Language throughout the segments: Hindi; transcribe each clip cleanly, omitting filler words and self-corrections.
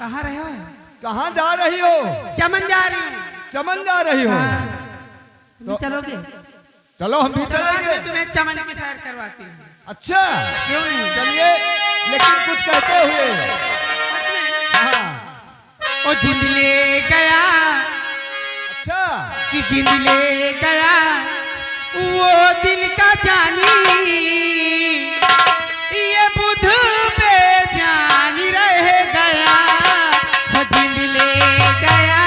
कहाँ रहे हो? कहाँ जा रही हो? चमन जा रही हूँ। चमन जा रही हो? तुम भी चलोगे? चलो हम भी चलेंगे। तुम्हें चमन की सैर करवाती हूँ। अच्छा क्यों नहीं? चलिए, लेकिन कुछ कहते हुए। हाँ। ओ जिंद ले गया। अच्छा कि जिंद ले गया वो दिल का जानी, ये बुध पे जानी रह गया। वो जिंद ले गया।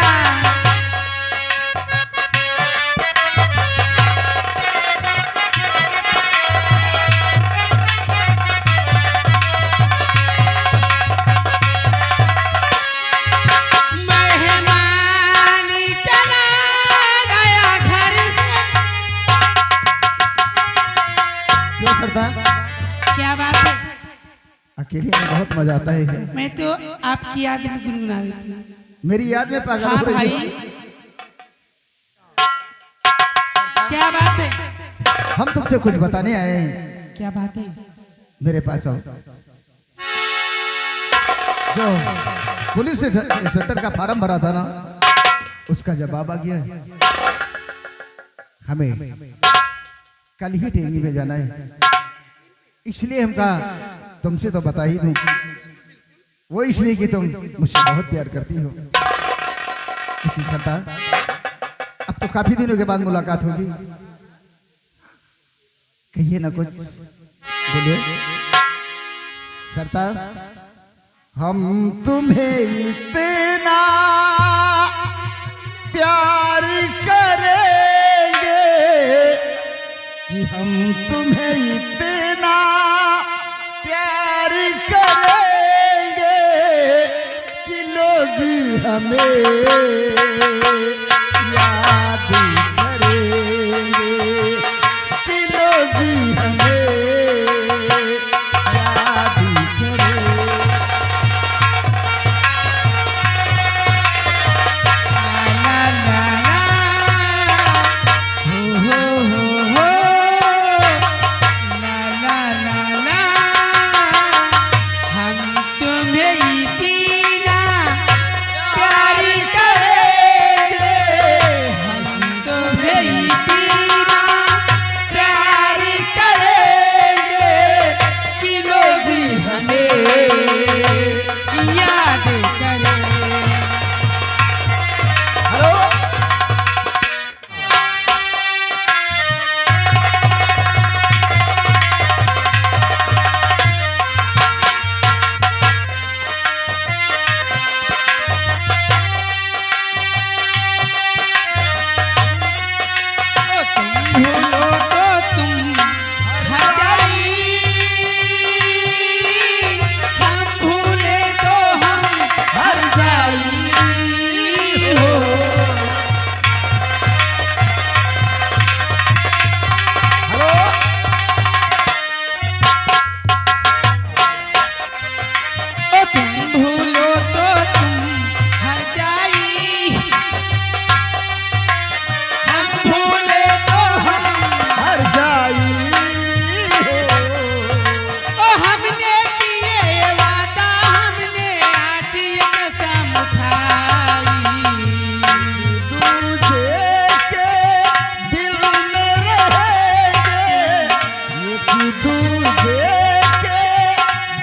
क्या बात है? अकेले में बहुत मजा आता है। मैं तो आपकी याद में गुनगुना रही थी। मेरी याद में पागल हाँ हो रही भाई, हो। क्या बात है? हम तुमसे कुछ बताने आए हैं। क्या बात है? मेरे पास आओ। जो पुलिस इंस्पेक्टर का फॉर्म भरा था ना, उसका जवाब आ गया है। हमें कल ही टेंगी में जाना है, इसलिए हम कहा तुमसे तो बता ही दूं। वो इसलिए कि तुम मुझसे बहुत प्यार करती हो। लेकिन सरदार, अब तो काफी दिनों के बाद मुलाकात होगी, कहिए ना कुछ, बोलिए। सरदार, हम तुम्हें इतना प्यार करेंगे कि हम तुम्हें इतना प्यार करेंगे कि लोग हमें याद करेंगे, कि लोग हमें याद करेंगे। ला ला ला, हो, ला ला ला ला, हम तुम्हें इतना प्यार करेंगे, हम तुम्हें इतना प्यार करेंगे कि लोग हमें याद करें। हेलो, तुम भूलो तो तुम हजारी, हम भूले तो हम हर जाई हो। हेलो, ओ तुम भूलो तो तुम हर जाई, हम भूले तो हम। हर जाई ओ हमने किए वादा, हमने आज ये कसम खाई। दूजे के दिल में रहेंगे, एक दूजे के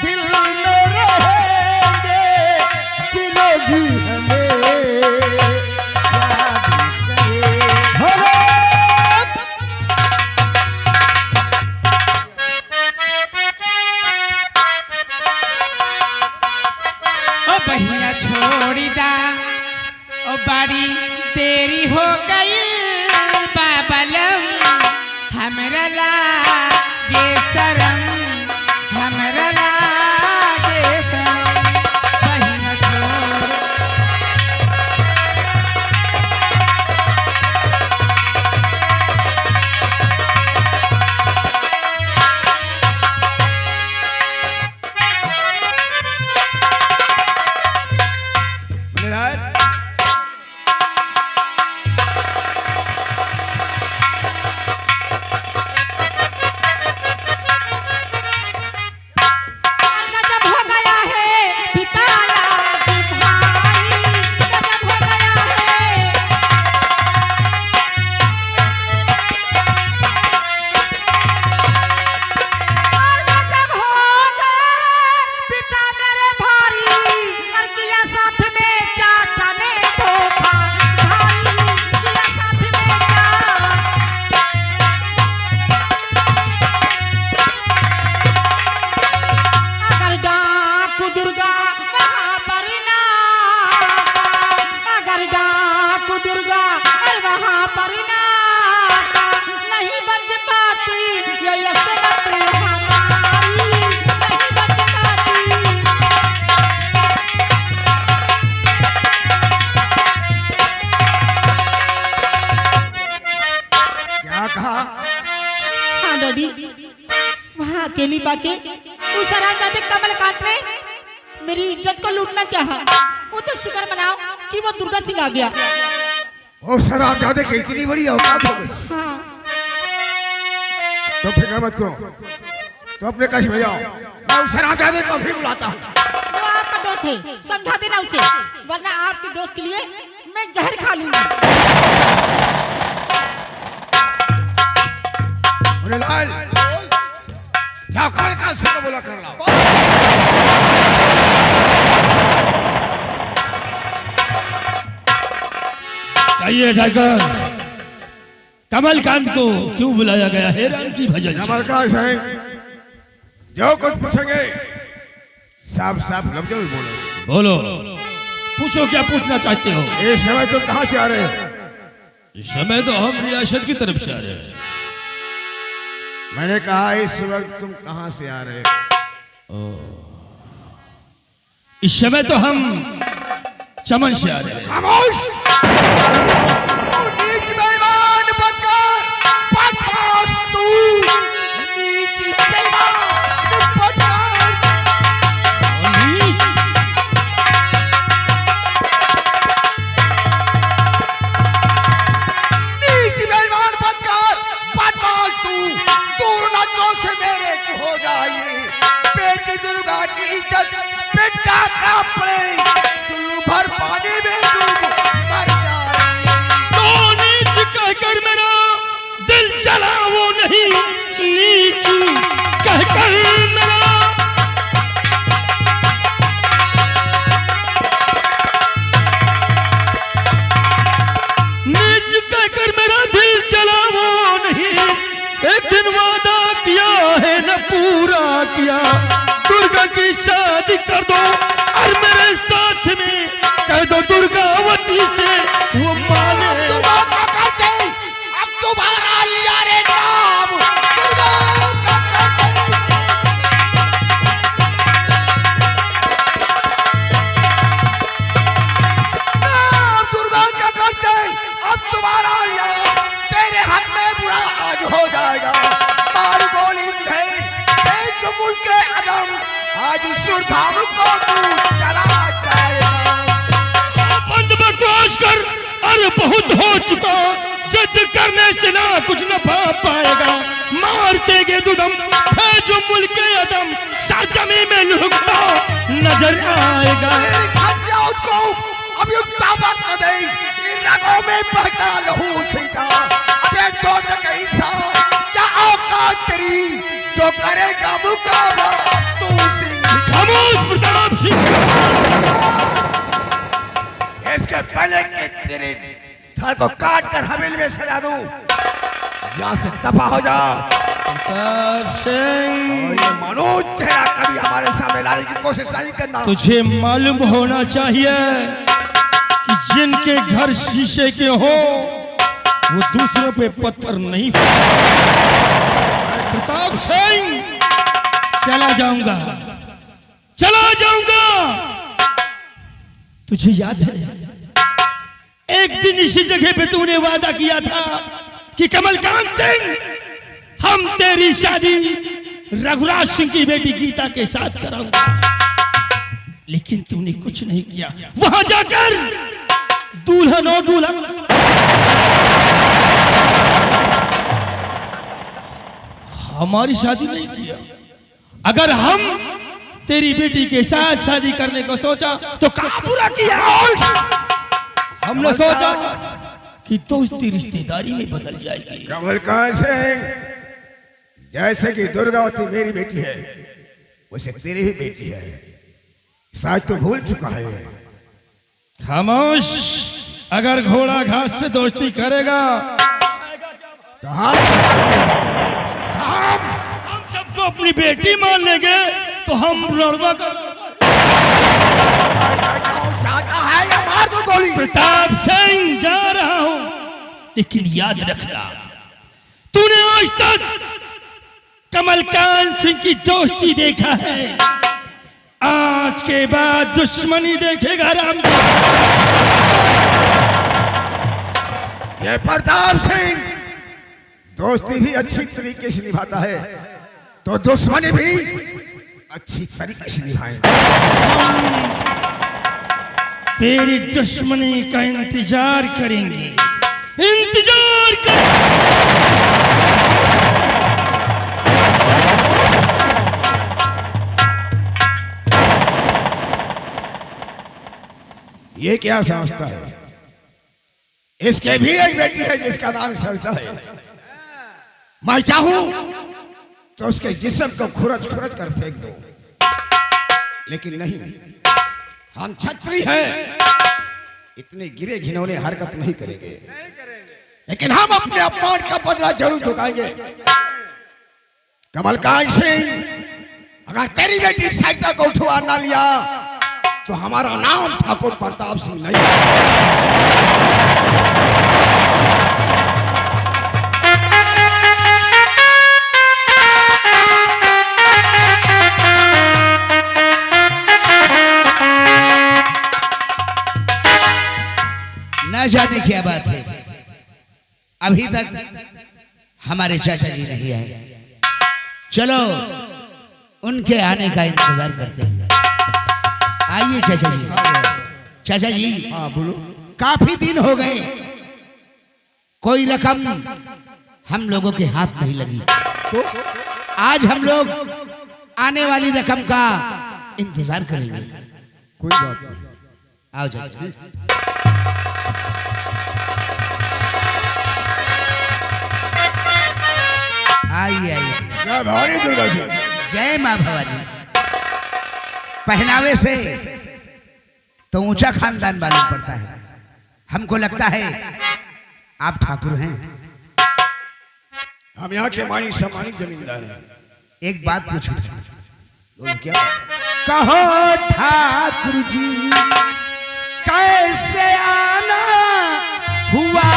दिल में रहेंगे कि लोग हमें याद करें। ओ बहिया छोड़ी दा, ओ बड़ी देरी हो गई बाबलम, हमरा लागे शरम, हमरा लागे शरम। बहिया छोड़ बलिराज, जब हो गया है पिताया विभाग। अकेली बाकी उस हरामजादे कमलकांत ने मेरी इज्जत को लूटना चाहा। वो तो शुक्र मनाओ कि वो दुर्गा सिंह आ गया। ओ शराबजादे की इतनी बड़ी औकात हो गई। हाँ तो फिक्र मत करो, तो अपने कश में जाओ, मैं उस शराबजादे को भी बुलाता हूँ। वो आपका दोस्त है, समझा देना उसे, वरना आपके दोस्त के लिए मैं जहर खा लूंगी। अरे लाल, क्या कमलकांत से तो बोला कर लाओ। कहिए टाइगर, कमलकांत को क्यों बुलाया गया है? राम की भजन कमलकांत सिंह, जो कुछ पूछेंगे साफ साफ लफ्जों में बोलो। बोलो, पूछो क्या पूछना चाहते हो? इस समय तुम कहाँ से आ रहे हो? इस समय तो हम रियासत की तरफ से आ रहे हैं। मैंने कहा इस वक्त तुम कहाँ से आ रहे हो? इस समय तो हम चमन से आ रहे हैं। खामोश! तू नीच बेईमान बदकार, बदमाश तू! नीच बेईमान बदकार! नीच बेईमान बदकार, बदमाश तू! तू नजरों से मेरे को हो जाइए। बेटी दुर्गा की इज्जत बेटा का प्रेम भर पानी में डूब मर जाएंगे। तो नीच कहकर मेरा दिल जला वो नहीं, नीच कहकर मेरा नीच कहकर मेरा दिल जला वो नहीं। एक दिन वादा किया है न पूरा किया, दुर्गा की शादी कर दो और मेरे साथ में कह दो दुर्गावती से वो माने। दुर्गा का करते, अब तुम्हारा लिया रे नाम। दुर्गा का करते, नाम दुर्गा का करते, अब तुम्हारा लिया। तेरे हाथ में बुरा आज हो जाएगा। मार गोली है जो मुल्क के अदम, आज सुरधाम को तू चला जाएगा। बंद बकवास कर, अरे बहुत हो चुका। जिद करने से ना कुछ न पा पाएगा। मार देंगे दुदम है जो मुल्क के अदम, सरजमी में लुढ़कता नजर आएगा। मेरी छात्रा को अब युग ताकत न दे, इन रगों में बहता लहू सिंह। अबे दो टके इंसान, क्या औकात तेरी जो करेगा मुकाबला तू सिंह। खामोश प्रताप सिंह। इसके पहले के तेरे धड़ को काट कर हवेली में सजा दूं, यहाँ से दफा हो जा। प्रताप सिंह, और ये मनोज चेहरा कभी हमारे सामने लाने की कोशिश नहीं करना। तुझे मालूम होना चाहिए कि जिनके घर शीशे के हो वो दूसरों पे पत्थर नहीं फेंकते। प्रताप सिंह, चला जाऊंगा, चला जाऊंगा। तुझे याद है एक दिन इसी जगह पे तूने वादा किया था कि कमलकांत सिंह हम तेरी शादी रघुराज सिंह की बेटी गीता के साथ कराऊंगा, लेकिन तूने कुछ नहीं किया। वहां जाकर दुल्हन और दुल्हन हमारी शादी नहीं किया। अगर हम तेरी बेटी के साथ शादी करने को सोचा तो कहाँ बुरा किया। हमने सोचा कि दोस्ती रिश्तेदारी में बदल जाएगी। कमलकांत सिंह, जैसे कि दुर्गावती मेरी बेटी है, वैसे तेरी भी बेटी है। शायद तो भूल चुका है। खामोश, अगर घोड़ा घास से दोस्ती करेगा तो हम सबको अपनी बेटी मान लेंगे तो हम लड़वा कर। जाता है या मार दो गोली। प्रताप सिंह, जा रहा हूं, लेकिन याद रखना तूने आज तक कमलकांत सिंह की दोस्ती देखा है, आज के बाद दुश्मनी देखेगा राम। ये प्रताप सिंह दोस्ती भी अच्छी तरीके से निभाता है, तो दुश्मनी भी अच्छी तरीके से निभाएंगे। तेरी दुश्मनी का इंतजार करेंगे, इंतजार कर। ये क्या समझता है? इसके भी एक बेटी है जिसका नाम सरिता है। मैं चाहूं तो उसके जिस्म को खुरच खुरच कर फेंक दो, लेकिन नहीं, हम क्षत्रिय हैं, इतने गिरे घिनौने हरकत नहीं करेंगे। लेकिन हम अपने अपमान का बदला जरूर चुकाएंगे। कमलकांत सिंह, अगर तेरी बेटी सरिता को उठवा ना लिया तो हमारा नाम ठाकुर प्रताप सिंह नहीं। न जाने क्या बात है, अभी तक हमारे चाचा जी नहीं आए। चलो उनके आने का इंतजार करते हैं। आइए चाचा जी। चाचा जी, हाँ बोलो। काफी दिन हो गए, कोई रकम हम लोगों के हाथ नहीं लगी, तो आज हम लोग आने वाली रकम का इंतजार करेंगे। कोई बात नहीं। आओ चाचा जी। आइए आइए। जय भवानी दुर्गा जी। जय माँ भवानी। पहनावे से तो ऊंचा खानदान मालूम पड़ता है, हमको लगता है आप ठाकुर हैं। हम यहाँ के मानी सम्मानित जमींदार हैं। एक बात पूछूं, बोलो क्या? कहो ठाकुर जी कैसे आना हुआ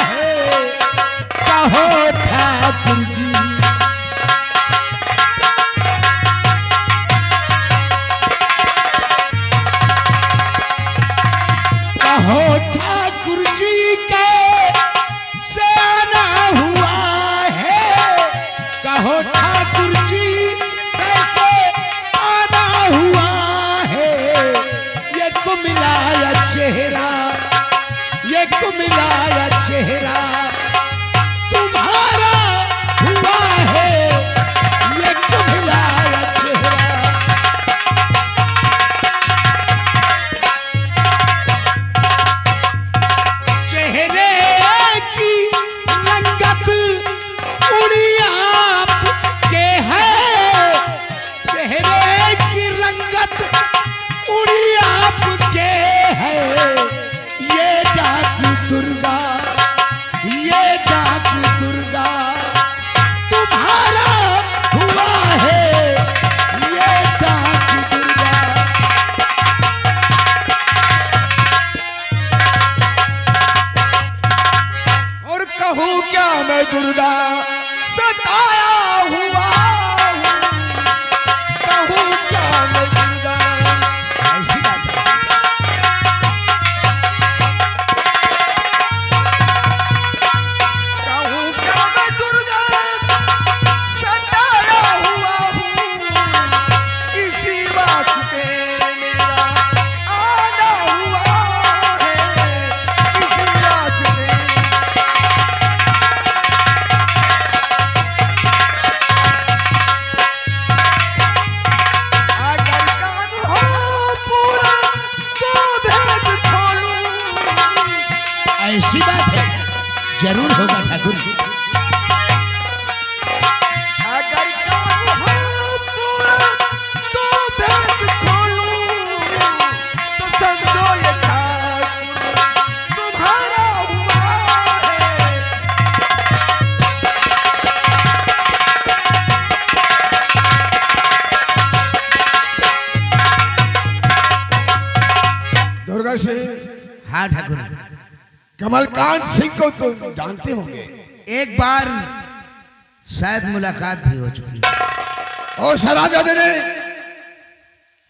है? कहो ठाकुर जी। कहो ठाकुर जी कैसे आना हुआ है? कहो ठाकुर जी कैसे आना हुआ है? ये कुमिलाया चेहरा, ये कुमिलाया चेहरा तुम्हारा हुआ है, ये कुमिलाया चेहरा। चेहरे की रंगत उड़ी आपके है, चेहरे की रंगत उड़ी आपके है। ये डाकू दुर्गा, ये डाकू दुर्गा तुम्हारा हुआ है, ये डाकू दुर्गा। और कहूँ क्या मैं दुर्गा सताया हुआ हूँ? कहूँ क्या मैं दुर्गा? ऐसी बात है। कहूँ क्या मैं दुर्गा सताया हुआ हूँ? इसी वास्ते मेरा आना हुआ है, इसी वास्ते। अगर कान हो पूरा तो भेद खोलूं। ऐसी बात है, जरूर होगा ठाकुर। अगर कान हो पूरा तो भेद खोलूं, तो समझो ये ठाकुर तुम्हारा हुआ है। दुर्गा सिंह, हाँ ठाकुर। कमलकांत सिंह को तुम जानते होंगे। एक बार शायद मुलाकात भी हो चुकी है। और शराबजादे ने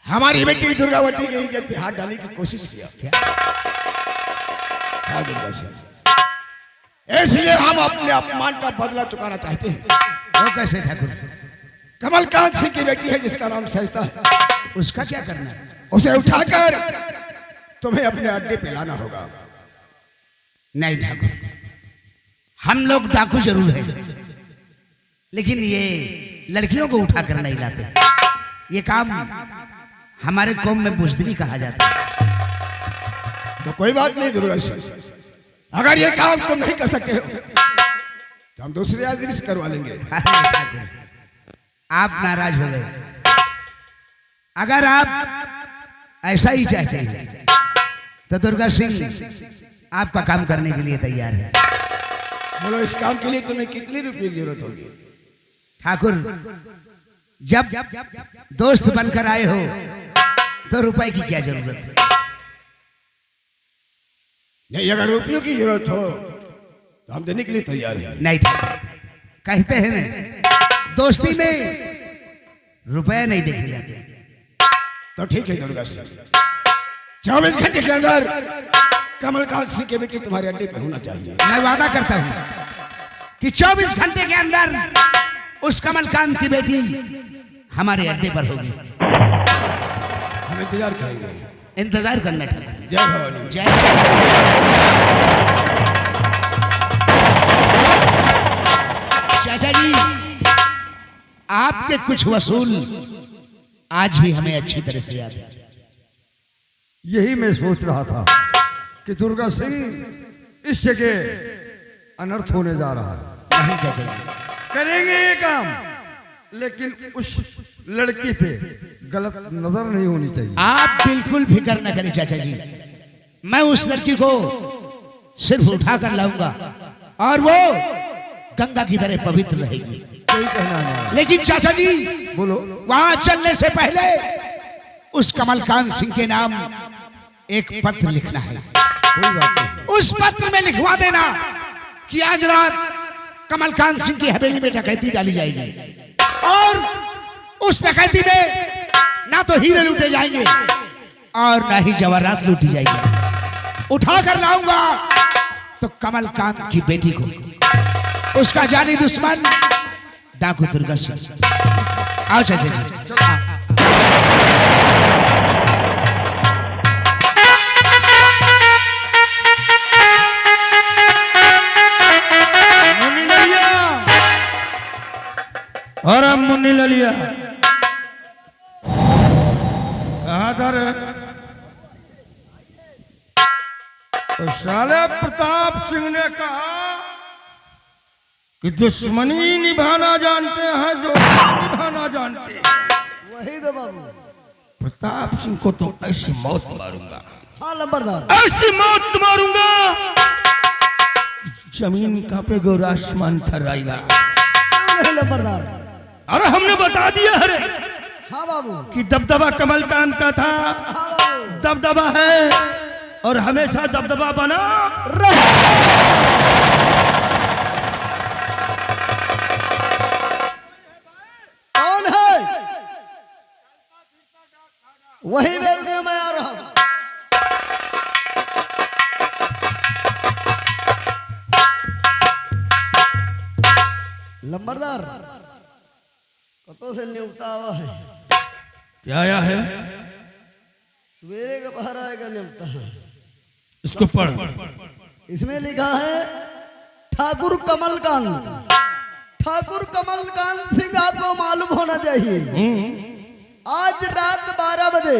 हमारी बेटी दुर्गावती की इज्जत पे हाथ डालने की कोशिश किया। क्या? हाँ दुर्गा सिंह, इसलिए हम अपने अपमान का बदला चुकाना चाहते हैं। वो कैसे ठाकुर? कमलकांत सिंह की बेटी है जिसका नाम सरिता है। उसका क्या करना है? उसे उठाकर तुम्हें अपने अड्डे पे लाना होगा। नहीं ठाकुर, हम लोग डाकू जरूर है, लेकिन ये लड़कियों को उठाकर नहीं लाते। ये काम हमारे कौम में बुजदिली कहा जाता है। तो कोई बात नहीं दुर्गा सिंह, अगर ये काम तुम नहीं कर सकते हो तो हम दूसरे आदमी से करवा लेंगे। अरे ठाकुर, आप नाराज हो गए। अगर आप ऐसा ही चाहते हैं तो दुर्गा सिंह आपका काम करने के लिए तैयार है। बोलो, इस काम के लिए तुम्हें कितने रुपए की जरूरत होगी? ठाकुर, जब दोस्त बनकर आए हो तो रुपए की क्या जरूरत है? नहीं, अगर रुपयों की जरूरत हो तो हम देने के लिए तैयार हैं। नहीं ठाकुर, कहते हैं ना, दोस्ती में रुपए नहीं देखे जाते। तो ठीक है दुर्गा सिंह, 24 घंटे के अंदर कमलकांत सिंह के बेटी तुम्हारे अड्डे पे होना चाहिए। मैं वादा करता हूं कि 24 घंटे के अंदर उस कमलकांत की बेटी हमारे अड्डे पर होगी। हम इंतजार करेंगे। इंतजार करना ठाकुर। जय भवानी। जय। चाचा जी, आपके कुछ वसूल आज भी हमें अच्छी तरह से याद है। यही मैं सोच रहा था कि दुर्गा सिंह इस जगह अनर्थ होने जा रहा है। नहीं चाचा जी, करेंगे ये काम, लेकिन उस लड़की पे गलत नजर नहीं होनी चाहिए। आप बिल्कुल फिक्र न करें चाचा जी, मैं उस लड़की को सिर्फ उठा कर लाऊंगा और वो गंगा की तरह पवित्र रहेगी। सही कहना है हमारा। लेकिन चाचा जी, बोलो। वहां चलने से पहले उस कमलकांत सिंह के नाम एक पत्र लिखना है। कोई बात नहीं। उस पत्र में लिखवा देना कि आज रात कमलकांत सिंह की हवेली में डकैती डाली जाएगी और उस डकैती में ना तो हीरे लूटे जाएंगे और ना ही जवाहरात लूटी जाएगी। उठा कर लाऊंगा तो कमलकांत की बेटी को, उसका जानी दुश्मन डाकू दुर्गा सिंह। आओ चाचा जी। मुन्नी ललिया, और अब मुन्नी ललिया कहाँ था रे? तो साले प्रताप सिंह ने कहा कि दुश्मनी निभाना जानते हैं, दोस्ती निभाना जानते हैं। वही तो बाबू। प्रताप सिंह को तो ऐसी मौत मारूंगा, हाँ लंबरदार। ऐसी मौत मारूंगा, जमीन कांपेगी और आसमान थर्राएगा। नहीं लंबरदार। अरे हमने बता दिया है रे हाँ बाबू। कि दबदबा कमलकांत का था, हाँ बाबू। दबदबा है और हमेशा दबदबा बना कौन है? वही मेरे को मैं आ रहा हूं। लंबरदार, कतो से न्योता हुआ है। क्या आया है? सवेरे का पहर आएगा न्योता है। इसको पढ़। इसमें लिखा है ठाकुर कमलकांत। ठाकुर कमलकांत सिंह आपको मालूम होना चाहिए, आज रात 12 बजे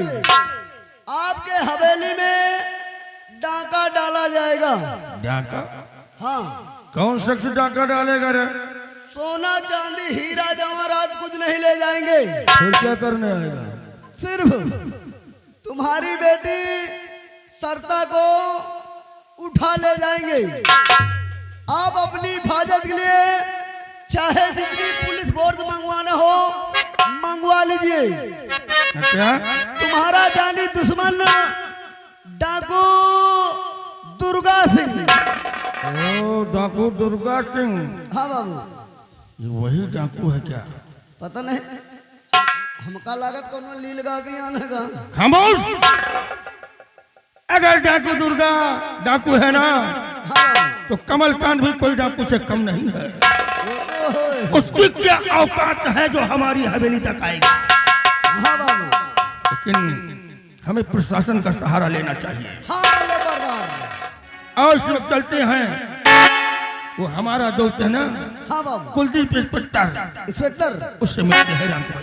आपके हवेली में डाका डाला जाएगा। डाका? हाँ, कौन शख्स डाका डालेगा रे? सोना चांदी हीरा जवाहरात कुछ नहीं ले जाएंगे। फिर क्या करने आएगा? सिर्फ तुम्हारी बेटी सरता को उठा ले जाएंगे। आप अपनी हिफाजत के लिए चाहे जितनी पुलिस फोर्स मंगवाना हो मंगवा लीजिए। क्या? तुम्हारा जानी दुश्मन डाकू दुर्गा सिंह। ओ, डाकू दुर्गा सिंह। हाँ बाबू। ये वही डाकू है क्या? पता नहीं, हमका लागत कोनो लील गा भी आने का। खामोश! अगर डाकू दुर्गा डाकू है ना, हाँ बाबू। तो कमलकांत भी कोई डाकू से कम नहीं है। वो तो है। उसकी क्या औकात है जो हमारी हवेली तक आएगी। हाँ बाबू, लेकिन हमें प्रशासन का सहारा लेना चाहिए। हाँ लेबरदार। और इस वक्त चलते हैं, वो हमारा दोस्त है ना हाँ बाबू, कुलदीप इंस्पेक्टर, इंस्पेक्टर। उससे मिलते हैं राम को।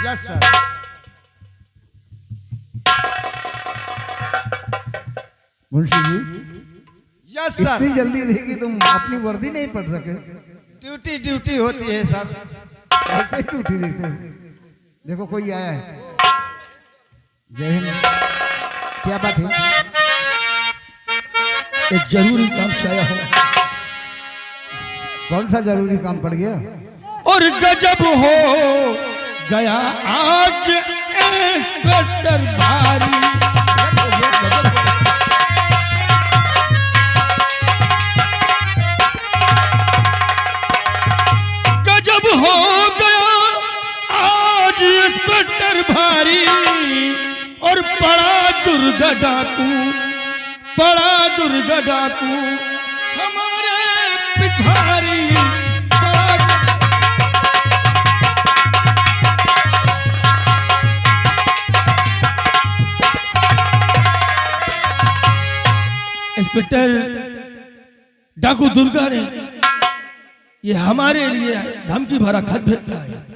Yes sir. Munshi ji, yes sir. इतनी जल्दी देखी तुम अपनी वर्दी नहीं पढ़ सके? ड्यूटी ड्यूटी होती है सर। कैसे ड्यूटी देते हो? देखो कोई आया है। जय हिंद। क्या बात है? एक जरूरी काम से आया हूँ। कौन सा जरूरी काम पड़ गया? और गजब हो गया आज इंस्पेक्टर भारी। गजब हो गया आज इंस्पेक्टर भारी। और बड़ा दुर्गा डाकू, बड़ा दुर्गा डाकू हमारे पिछारी। इंस्पेक्टर डाकू दुर्गा ने ये हमारे लिए धमकी भरा खत भेजा है।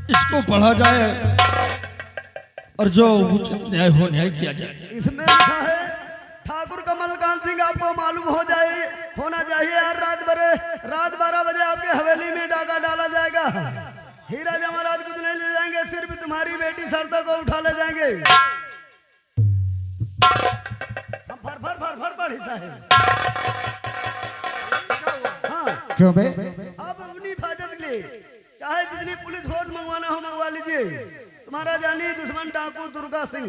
इसको पढ़ा जाए और जो उचित न्याय हो न्याय किया जाए। इसमें लिखा है, ठाकुर कमलकांत सिंह आपको मालूम होना चाहिए हर रात 12 बजे आपके हवेली में डाका डाला जाएगा। हीरा जवाहरात कुछ नहीं ले जाएंगे, सिर्फ तुम्हारी बेटी सरता को उठा ले जाएंगे। हम फर पढ़ता है। हाँ, क्यों बे? आप अपनी हिफाजत के लिए चाहे जितनी पुलिस फोर्स मंगवाना हो मंगवा लीजिए। तुम्हारा जानिए दुश्मन डाकू दुर्गा सिंह।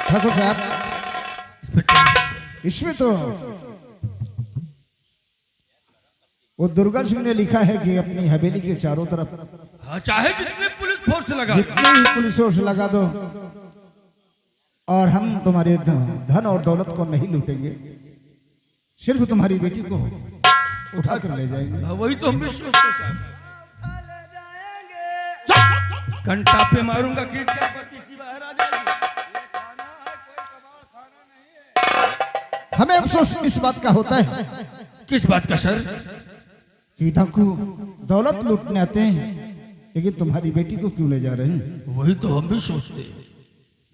ठाकुर साहब, इसमें तो वो दुर्गा सिंह ने लिखा है कि अपनी हवेली के चारों तरफ हाँ, चाहे जितने पुलिस फोर्स लगा जितने भी पुलिस फोर्स लगा दो, और हम तुम्हारे धन और दौलत को नहीं लूटेंगे, सिर्फ तुम्हारी बेटी को उठा कर ले जाएंगे। हाँ, वही तो हम भी सोचते साहब। घंटा पे मारूंगा कि क्या पति सी बाहर आ जाएगी। हमें अफसोस इस बात का होता है किस बात का सर? कि डाकू दौलत लूटने आते हैं, लेकिन तुम्हारी बेटी को क्यों ले जा रहे हैं? वही तो हम भी सोचते हैं।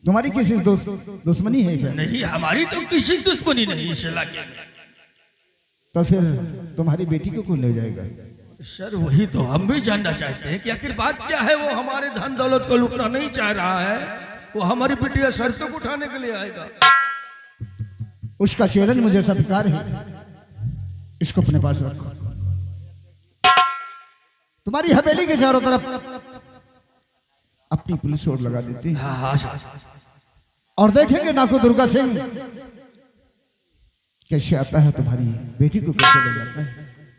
तुम्हारी किसी दुश्मनी है क्या? नहीं, हमारी तो किसी दुश्मनी नहीं इस इलाके में। तो फिर तुम्हारी बेटी को क्यों ले जाएगा? सर वही तो हम भी जानना चाहते हैं कि आखिर बात क्या है। वो हमारे धन दौलत को लूटना नहीं चाह रहा है, वो हमारी बिटिया शर्तों को उठाने के लिए आएगा। उसका चैलेंज मुझे स्वीकार है, इसको अपने पास रखो। तुम्हारी हवेली के चारों तरफ अपनी पुलिस फोर्स लगा देती है, हाँ हाँ सर। और देखेंगे डाकू दुर्गा सिंह कैसे आता है, तुम्हारी बेटी को कैसे ले जाता है।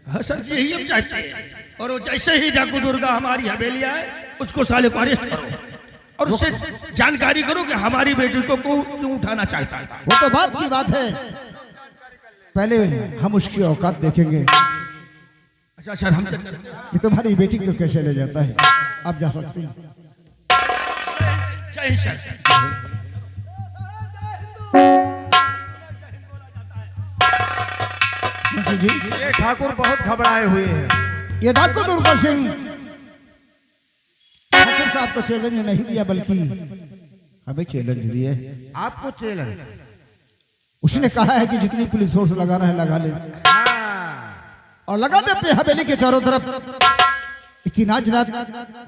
हाँ सर, यही हम चाहते हैं। और वो जैसे ही डाकू दुर्गा हमारी हवेली आए, उसको साले को अरेस्ट करो और उससे जानकारी करो कि हमारी बेटी को क्यों उठाना चाहता था। वो तो बात की बात है, पहले हम उसकी औकात देखेंगे अच्छा सर, हम कि तुम्हारी बेटी को कैसे ले जाता है। आप जा सकते हैं। जय सर। मुंशी जी, ये ठाकुर बहुत घबराए हुए हैं। ये डाकू दुर्गा सिंह ठाकुर साहब को चैलेंज नहीं दिया, बल्कि हमें चैलेंज दिया है। आपको चैलेंज? उसने कहा है कि जितनी पुलिस फोर्स लगाना है लगा ले और लगा दे अपनी हवेली के चारों तरफ। लेकिन आज रात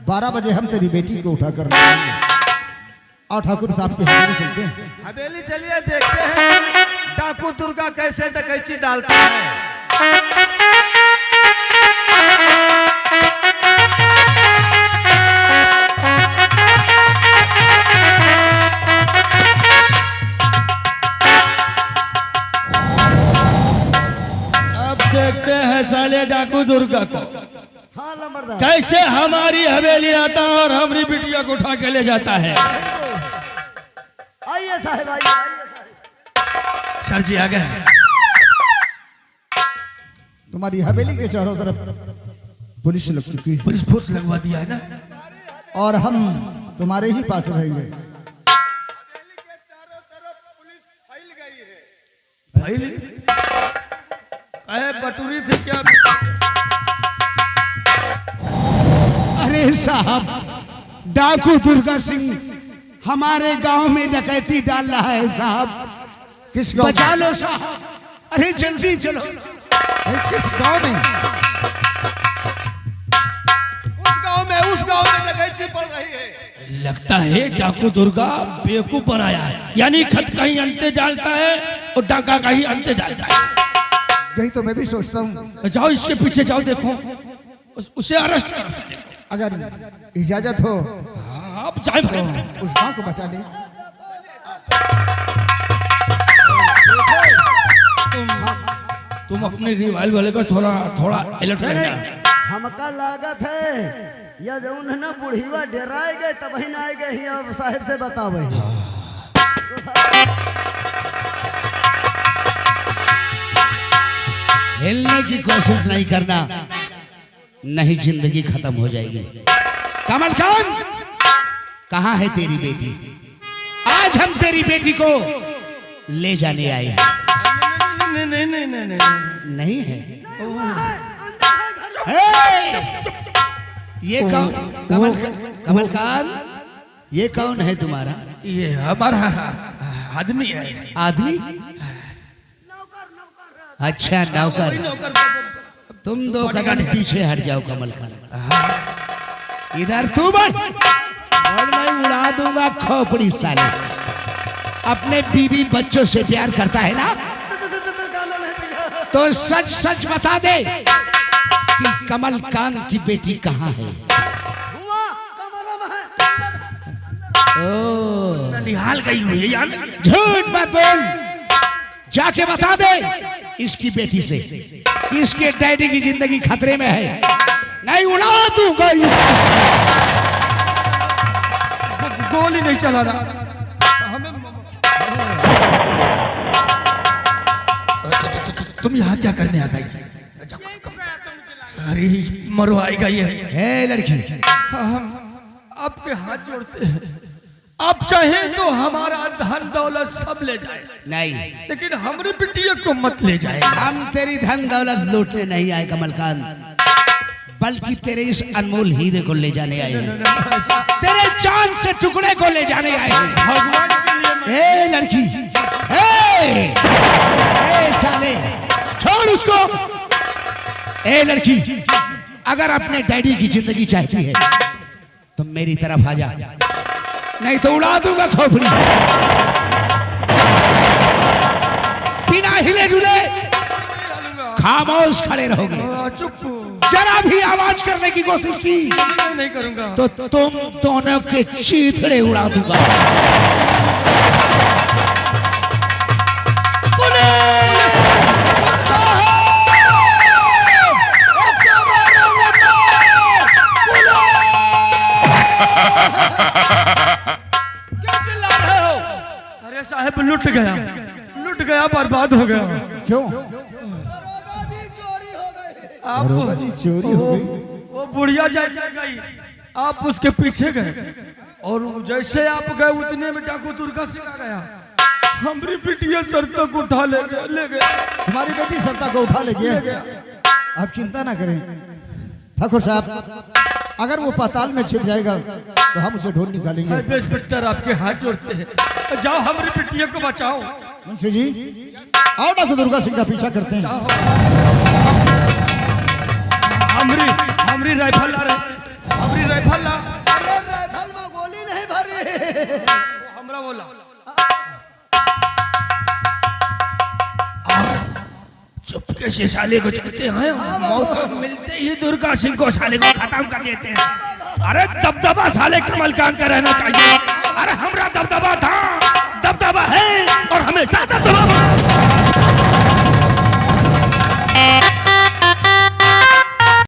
12 बजे हम तेरी बेटी को उठा कर लाएंगे और ठाकुर साहब की हवेली चलते हैं। हवेली चलिए देखते हैं डाकू दुर्गा कैसे डकैती डालता है। अब देखते हैं साले डाकू दुर्गा को हाँ लंबरदार, कैसे हमारी हवेली आता है और हमारी बिटिया को उठा के ले जाता है। आइए साहब आइए, सर जी आ गए। तुम्हारी हवेली के चारों तरफ पुलिस लग चुकी है पुलिस फोर्स लगवा दिया है ना। और हम तुम्हारे ही पास रहेंगे। फाइल अरे बटूरी थी क्या? अरे साहब, डाकू दुर्गा सिंह हमारे गांव में डकैती डाल रहा है साहब। किस गांव? बचा लो साहब, अरे जल्दी चलो। किस गांव में? उस गांव में डकैती पड़ रही है। लगता है डाकू दुर्गा बेवकूफ बनाया है, यानी खत कहीं अंते डालता है और डाका कहीं अंते डालता है। यही तो मैं भी सोचता हूँ। जाओ इसके पीछे जाओ, देखो उसे अरेस्ट करो। अगर इजाजत हो हाँ, आप जाए तो भाई। उस गांव को बचा ले। तुम अपने रिवाइल वाले को थोड़ा थोड़ा अलर्ट रहना। हमका लागत है या जो उन्हें बुढ़ीवा डराए गए तब ही ना आए गए ही। अब साहिब से बतावे तो हिलने की कोशिश नहीं करना, नहीं जिंदगी खत्म हो जाएगी। कमल खान, कहाँ है तेरी बेटी? आज हम तेरी बेटी को ले जाने आए हैं। नहीं है? ये कौन? कमल खान, ये कौन है तुम्हारा? ये हमारा आदमी है। आदमी? अच्छा नौकर। तुम 2 कदम पीछे हट जाओ कमल खान। इधर तू बढ़ और मैं उड़ा दूंगा खोपड़ी साले। अपने बीवी बच्चों से प्यार करता है ना, तो सच सच बता दे कि कमल कांत की बेटी कहाँ है? ननिहाल गई हुई है यार। झूठ मत बोल, जाके बता दे इसकी बेटी से कि इसके डैडी की जिंदगी खतरे में है, नहीं उड़ा दूंगा इसको। गोली नहीं चलाना हमें। तुम यहाँ क्या करने आ गई? अरे मरवाएगा ये। हे लड़की, हम आपके हाथ जोड़ते हैं, आप चाहें तो हमारा धन दौलत सब ले जाए, नहीं, लेकिन हमारी बिटिया को मत ले जाए। हम तेरी धन दौलत लूटने नहीं आए कमल कांत, बल्कि तेरे इस अनमोल हीरे को ले जाने आए हैं। तेरे चांद से टुकड़े को ले जाने आए हैं। भगवान के लिए ए लड़की, ए साले, छोड़ उसको। ए लड़की, अगर अपने डैडी की जिंदगी चाहती है तो मेरी तरफ आ जा, नहीं तो उड़ा दूंगा खोपड़ी। बिना हिले डुले खामोश खड़े रहोगे। चुप, जरा भी आवाज करने की कोशिश की नहीं करूंगा तो तुम दोनों के चीथड़े उड़ा दूंगा। अरे साहब लुट गया, बर्बाद हो गया। क्यों? आप चोरी हो गई? वो बुढ़िया जैसे गई, आप उसके पीछे गए और जैसे आप गए उतने में डाकू दुर्गा सिंह आ गया। हमारी बिटिया सर तक उठा ले गया। तुम्हारी बेटी सरता को उठा ले गया। आप चिंता ना करें ठाकुर साहब, अगर वो पाताल में छिप जाएगा तो हम उसे ढूंढ निकालेंगे। इंस्पेक्टर आपके हाथ जोड़ते हैं, जाओ हमारी बिटिया को बचाओ। मुंशी जी आओ डाकू दुर्गा सिंह का पीछा करते हैं। हमरी राइफल ला रे, हमरी राइफल ला। अरे राइफल में गोली नहीं भरी। हमरा बोला चुपके से साले को चलते हैं, मौका मिलते ही दुर्गा सिंह को साले को खत्म कर देते हैं। अरे दबदबा साले कमलकांत का रहना चाहिए। अरे हमरा दबदबा था, दबदबा है और हमेशा दबदबा।